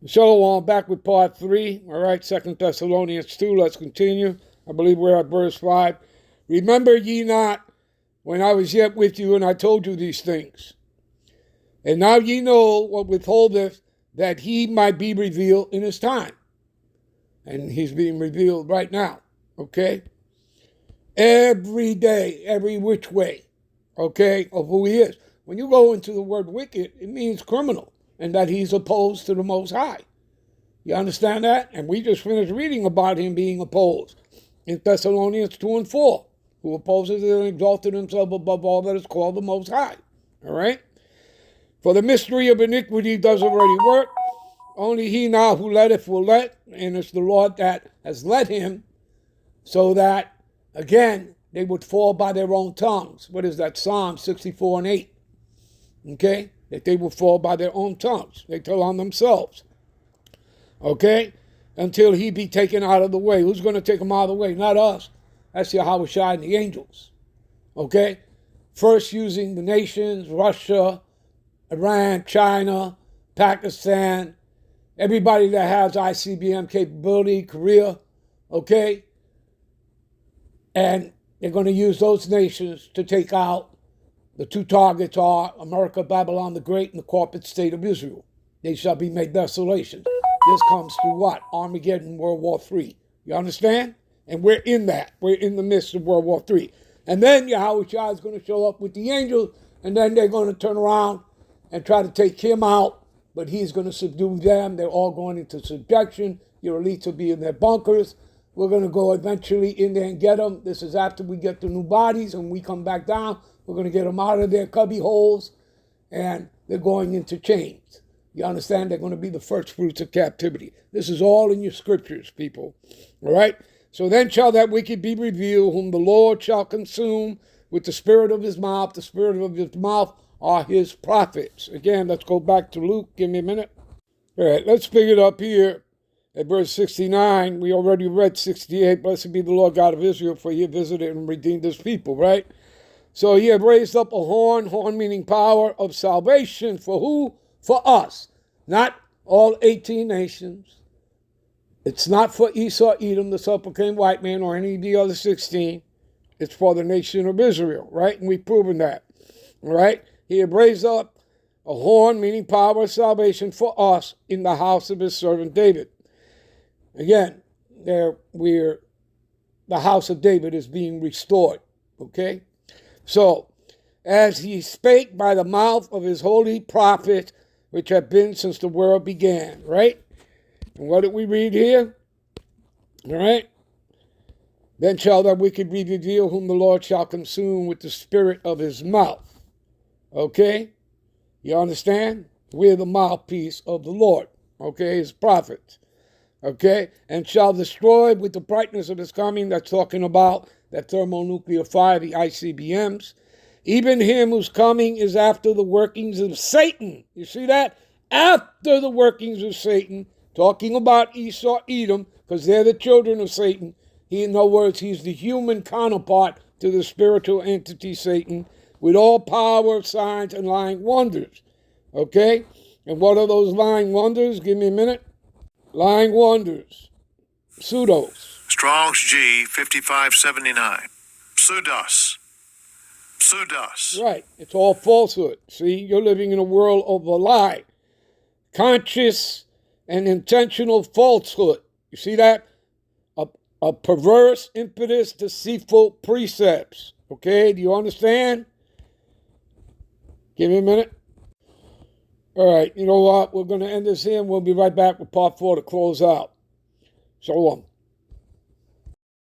Shalom, back with part 3. All right, 2 Thessalonians 2. Let's continue. I believe we're at verse 5. Remember ye not when I was yet with you and I told you these things. And now ye know what withholdeth, that he might be revealed in his time. And he's being revealed right now. Okay? Every day, every which way. Okay? Of who he is. When you go into the word wicked, it means criminal. And that he's opposed to the Most High. You understand that? And we just finished reading about him being opposed in Thessalonians 2 and 4, who opposes and exalted himself above all that is called the Most High. All right? For the mystery of iniquity does already work. Only he now who letteth will let, and it's the Lord that has led him, so that, again, they would fall by their own tongues. What is that? Psalm 64 and 8. Okay? That they will fall by their own tongues. They tell on themselves. Okay? Until he be taken out of the way. Who's going to take him out of the way? Not us. That's Yahweh Shai and the angels. Okay? First using the nations, Russia, Iran, China, Pakistan, everybody that has ICBM capability, Korea. Okay? And they're going to use those nations to take out. The two targets are America, Babylon the Great, and the corporate state of Israel. They shall be made desolations. This comes through what? Armageddon, World War III. You understand? And we're in that. We're in the midst of World War III. And then Yahweh Shai is going to show up with the angels, and then they're going to turn around and try to take him out, but he's going to subdue them. They're all going into subjection. Your elites will be in their bunkers. We're going to go eventually in there and get them. This is after we get the new bodies, and we come back down. We're going to get them out of their cubby holes, and they're going into chains. You understand? They're going to be the first fruits of captivity. This is all in your scriptures, people. All right? So then shall that wicked be revealed, whom the Lord shall consume with the spirit of his mouth. The spirit of his mouth are his prophets. Again, let's go back to Luke. Give me a minute. All right, let's pick it up here at verse 69. We already read 68. Blessed be the Lord God of Israel, for he visited and redeemed his people, right? So he had raised up a horn meaning power of salvation. For who? For us. Not all 18 nations. It's not for Esau, Edom, the self-proclaimed white man, or any of the other 16. It's for the nation of Israel, right? And we've proven that, all right? He had raised up a horn meaning power of salvation for us in the house of his servant David. Again, the house of David is being restored, okay? So, as he spake by the mouth of his holy prophet, which have been since the world began, right? And what did we read here? All right? Then shall that wicked be revealed, whom the Lord shall consume with the spirit of his mouth. Okay? You understand? We're the mouthpiece of the Lord. Okay? His prophets. Okay? And shall destroy with the brightness of his coming. That's talking about that thermonuclear fire, the ICBMs. Even him whose coming is after the workings of Satan. You see that? After the workings of Satan. Talking about Esau, Edom, because they're the children of Satan. In other words, he's the human counterpart to the spiritual entity Satan, with all power, signs, and lying wonders. Okay? And what are those lying wonders? Give me a minute. Lying wonders. Pseudos. Strong's G 5579. Pseudos. Pseudos. Right. It's all falsehood. See, you're living in a world of a lie. Conscious and intentional falsehood. You see that? A perverse, impetus, deceitful precepts. Okay, do you understand? Give me a minute. All right, you know what? We're going to end this here, and we'll be right back with part 4 to close out. So long.